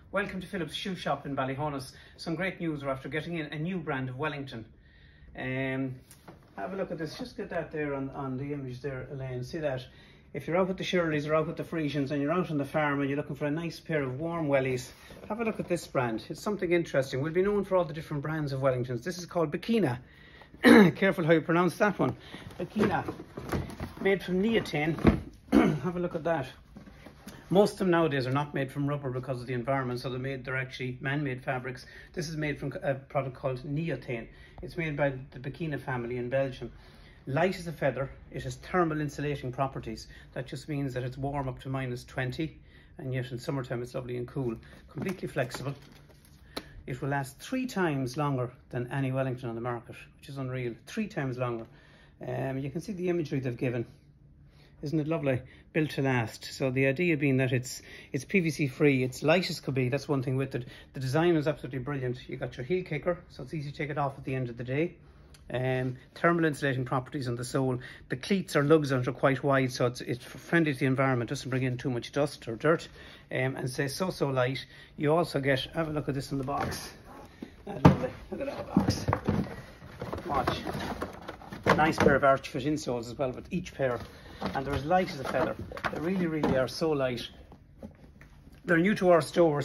Welcome to Philip's Shoe Shop in Ballyhonus. Some great news after getting in a new brand of Wellington. Have a look at this, just get that there on the image there, Elaine. See that? If you're out with the Shirleys or out with the Frisians and you're out on the farm and you're looking for a nice pair of warm wellies, have a look at this brand. It's something interesting. We'll be known for all the different brands of Wellingtons. This is called Bekina. Careful how you pronounce that one. Bekina, made from neoprene. Have a look at that. Most of them nowadays are not made from rubber because of the environment, so they're actually man-made fabrics. This is made from a product called neoprene. It's made by the Bekina family in Belgium. Light as a feather, it has thermal insulating properties. That just means that it's warm up to -20, and yet in summertime it's lovely and cool. Completely flexible. It will last 3 times longer than any Wellington on the market, which is unreal. 3 times longer. You can see the imagery they've given. Isn't it lovely? Built to last. So the idea being that it's PVC free, it's light as could be. That's one thing with it. The design is absolutely brilliant. You got your heel kicker, so it's easy to take it off at the end of the day. Thermal insulating properties on the sole. The cleats or lugs on it are quite wide, so it's friendly to the environment, doesn't bring in too much dust or dirt, and says so light. You also get, have a look at this in the box. That's lovely. Look at that box. Watch. Nice pair of arch fit insoles as well with each pair. And they're as light as a feather. They really are so light. They're new to our store,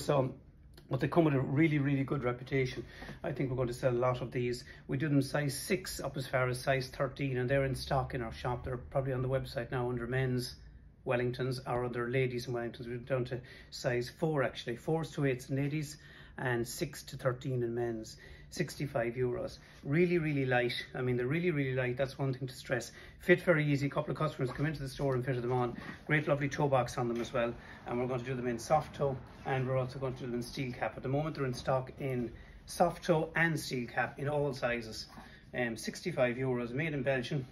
but they come with a really good reputation. I think we're going to sell a lot of these. We do them size 6 up as far as size 13, and they're in stock in our shop. They're probably on the website now under men's Wellingtons or other ladies in Wellingtons. We're down to size 4 actually. 4s to 8s in ladies and 6 to 13 in men's. €65. Really light. I mean, they're really light. That's one thing to stress. Fit very easy. A couple of customers come into the store and fitted them on. Great lovely toe box on them as well. And we're going to do them in soft toe, and we're also going to do them in steel cap. At the moment they're in stock in soft toe and steel cap in all sizes. €65, made in Belgium.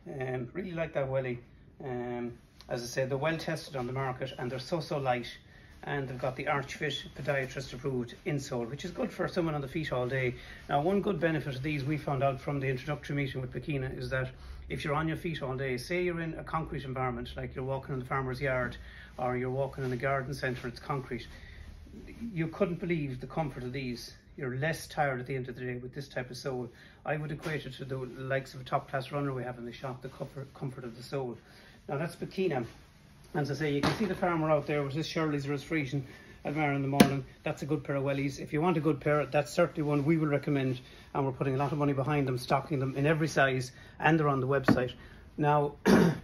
Really like that welly. As I said, they're well tested on the market, and they're so light. And they've got the arch fit podiatrist approved insole, which is good for someone on the feet all day. Now, one good benefit of these we found out from the introductory meeting with Bekina is that if you're on your feet all day, say you're in a concrete environment, like you're walking in the farmer's yard or you're walking in a garden centre, it's concrete, you couldn't believe the comfort of these. You're less tired at the end of the day with this type of sole. I would equate it to the likes of a top class runner we have in the shop, the comfort of the sole. Now that's Bekina. As I say, you can see the farmer out there with his Shirleys or his Frisian Admire in the morning. That's a good pair of wellies. If you want a good pair, that's certainly one we will recommend, and we're putting a lot of money behind them, stocking them in every size, and they're on the website. Now,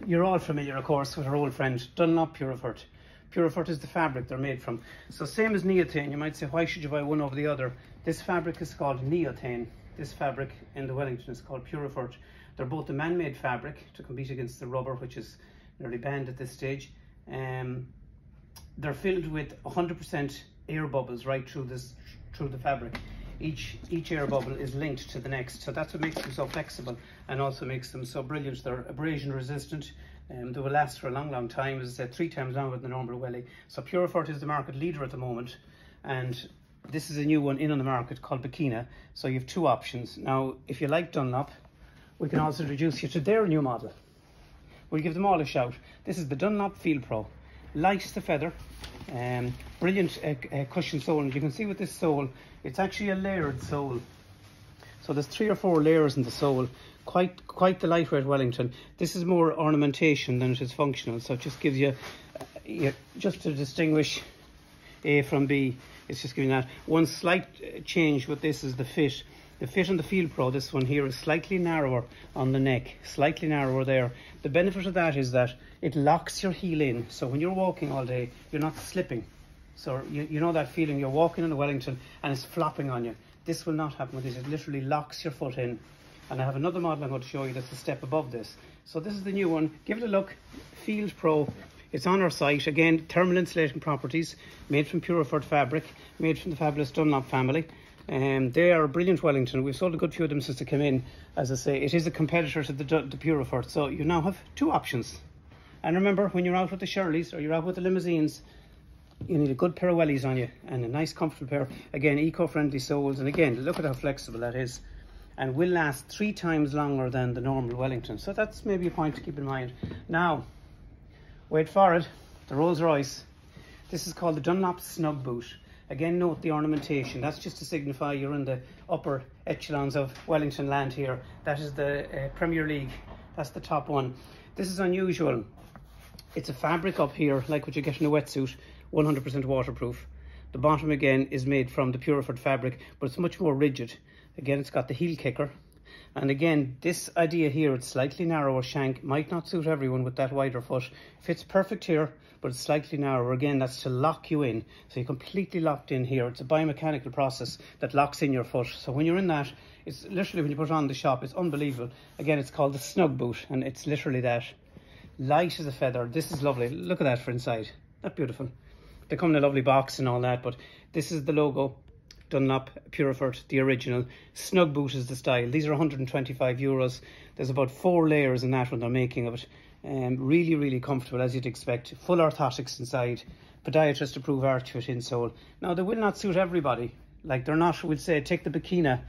you're all familiar, of course, with our old friend Dunlop Purifort. Purifort is the fabric they're made from. So same as neoprene, you might say, why should you buy one over the other? This fabric is called neoprene. This fabric in the Wellington is called Purifort. They're both a man-made fabric to compete against the rubber, which is nearly banned at this stage. They're filled with 100% air bubbles right through the fabric. Each air bubble is linked to the next, so that's what makes them so flexible and also makes them so brilliant. They're abrasion resistant. They will last for a long time, as I said, 3 times longer than the normal welly. So Purifort is the market leader at the moment, and this is a new one in on the market called Bekina. So you have 2 options. Now, if you like Dunlop, we can also introduce you to their new model. We'll give them all a shout. This is the Dunlop Field Pro. Light as a feather. Brilliant cushion sole. And you can see with this sole, it's actually a layered sole. So there's 3 or 4 layers in the sole. Quite the lightweight Wellington. This is more ornamentation than it is functional. So it just gives you, just to distinguish A from B, it's just giving that. One slight change with this is the fit. The fit on the Field Pro, this one here, is slightly narrower on the neck, slightly narrower there. The benefit of that is that it locks your heel in, so when you're walking all day, you're not slipping. So you know that feeling, you're walking in a Wellington and it's flopping on you. This will not happen with this, it literally locks your foot in. And I have another model I'm going to show you that's a step above this. So this is the new one, give it a look, Field Pro. It's on our site, again, thermal insulating properties, made from Purifort fabric, made from the fabulous Dunlop family. They are a brilliant Wellington. We've sold a good few of them since they came in. As I say, it is a competitor to the Purifort, so you now have 2 options. And remember, when you're out with the Shirleys or you're out with the limousines, you need a good pair of wellies on you and a nice comfortable pair. Again, eco-friendly soles, and again, look at how flexible that is, and will last 3 times longer than the normal Wellington. So that's maybe a point to keep in mind. Now, wait for it, the Rolls Royce. This is called the Dunlop Snug Boot. Again, note the ornamentation. That's just to signify you're in the upper echelons of Wellington land here. That is the Premier League. That's the top one. This is unusual. It's a fabric up here, like what you get in a wetsuit, 100% waterproof. The bottom, again, is made from the Puriford fabric, but it's much more rigid. Again, it's got the heel kicker. And again, this idea here, it's slightly narrower shank, might not suit everyone with that wider foot. Fits perfect here, but it's slightly narrower. Again, that's to lock you in. So you're completely locked in here. It's a biomechanical process that locks in your foot. So when you're in that, it's literally, when you put it on the shop, it's unbelievable. Again, it's called the Snug Boot, and it's literally that. Light as a feather. This is lovely. Look at that for inside. That's beautiful. They come in a lovely box and all that, but this is the logo. Dunlop Puriford, the original. Snug Boot is the style. These are 125 euros. There's about 4 layers in that when they're making of it. Really, really comfortable, as you'd expect. Full orthotics inside. Podiatrist approved arch-fit insole. Now, they will not suit everybody. Like, they're not, we'll say, take the Bekina.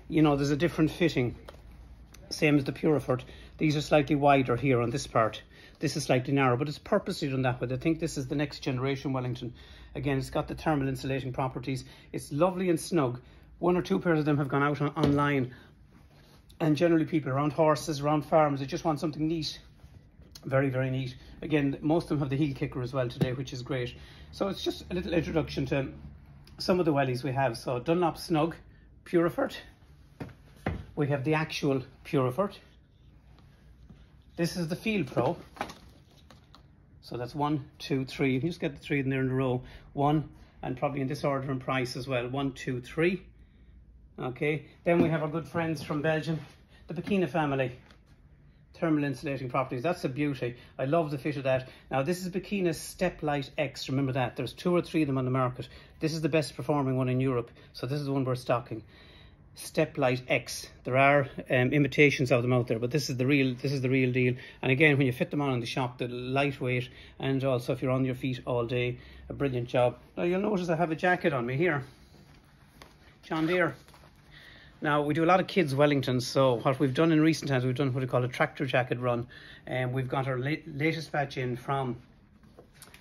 You know, there's a different fitting. Same as the Puriford. These are slightly wider here on this part. This is slightly narrow, but it's purposely done that way. I think this is the next generation Wellington. Again, it's got the thermal insulating properties. It's lovely and snug. 1 or 2 pairs of them have gone out online. And generally people around horses, around farms, they just want something neat. Very, very neat. Again, most of them have the heel kicker as well today, which is great. So it's just a little introduction to some of the wellies we have. So Dunlop Snug, Puriford. We have the actual Puriford. This is the Field Pro. So that's 1, 2, 3. You just get the 3 in there in a row. 1, and probably in this order and price as well. 1, 2, 3. Okay. Then we have our good friends from Belgium, the Bekina family. Thermal insulating properties. That's a beauty. I love the fit of that. Now, this is Bekina's Steplite X. Remember that. There's 2 or 3 of them on the market. This is the best performing one in Europe. So this is the one we're stocking. Steplite X. There are imitations of them out there, but this is the real deal. And again, when you fit them on in the shop, they're lightweight, and also if you're on your feet all day, a brilliant job. Now you'll notice I have a jacket on me here, John Deere. Now we do a lot of kids Wellingtons, so what we've done in recent times, we've done what we call a tractor jacket run, and we've got our latest batch in from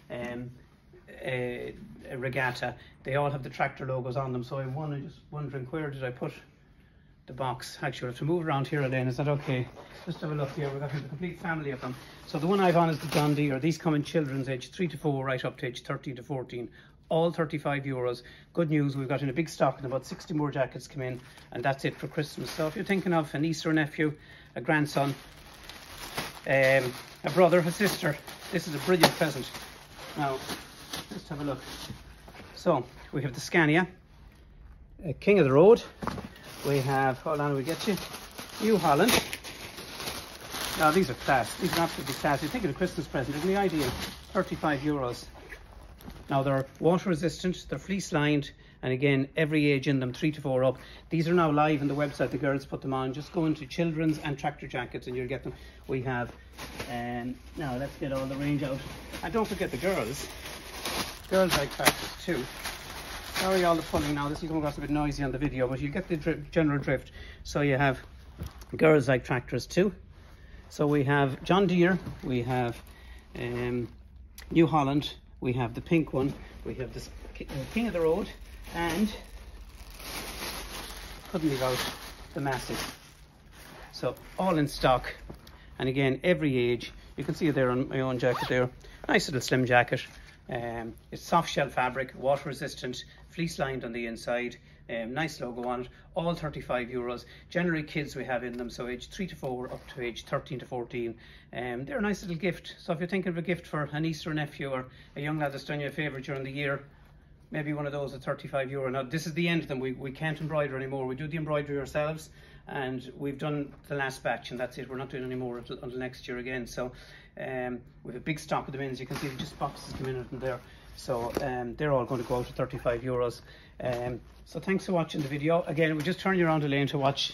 a regatta. They all have the tractor logos on them, so I'm just wondering, where did I put the box? Actually, I have to move around here again. Is that okay? Just have a look here. We've got the complete family of them. So the one I've on is the John Deere. These come in children's age 3 to 4 right up to age 13 to 14. All 35 euros. Good news, we've got in a big stock and about 60 more jackets come in, and that's it for Christmas. So if you're thinking of a niece or nephew, a grandson, a brother, a sister, this is a brilliant present. Now, let's have a look. So we have the Scania, King of the Road. We have, hold on, we get you, New Holland. Now these are class. These are absolutely class. You think of a Christmas present, isn't the ideal? 35 euros. Now they're water resistant, they're fleece lined, and again, every age in them, 3 to 4 up. These are now live on the website. The girls put them on. Just go into children's and tractor jackets and you'll get them. We have, now let's get all the range out. And don't forget the girls. Girls like tractors too. Sorry all the pulling now, this will come across a bit noisy on the video, but you get the general drift. So you have girls like tractors too. So we have John Deere, we have New Holland, we have the pink one, we have this King of the Road, and couldn't leave out the Massive. So all in stock, and again, every age. You can see it there on my own jacket there. Nice little slim jacket. It's soft shell fabric, water resistant, fleece lined on the inside. Nice logo on it. All 35 euros. Generally kids we have in them, so age 3 to 4 up to age 13 to 14. They're a nice little gift. So if you're thinking of a gift for a niece or a nephew or a young lad that's done you a favour during the year, maybe one of those at 35 euro. Now this is the end of them. We can't embroider anymore. We do the embroidery ourselves, and we've done the last batch, and that's it. We're not doing any more until next year again. So we have a big stock of them in. As you can see, just boxes come in there. So they're all going to go out to 35 euros. So thanks for watching the video. Again, we just turn you around the lane to watch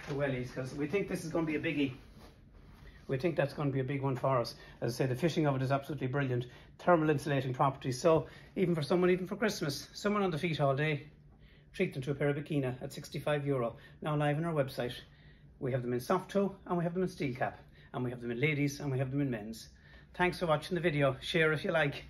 the wellies, because we think this is going to be a biggie. We think that's going to be a big one for us. As I say, the fitting of it is absolutely brilliant. Thermal insulating properties. So even for someone, even for Christmas, someone on the feet all day, treat them to a pair of Bekina at 65 euro. Now live on our website. We have them in soft toe, and we have them in steel cap, and we have them in ladies, and we have them in men's. Thanks for watching the video. Share if you like.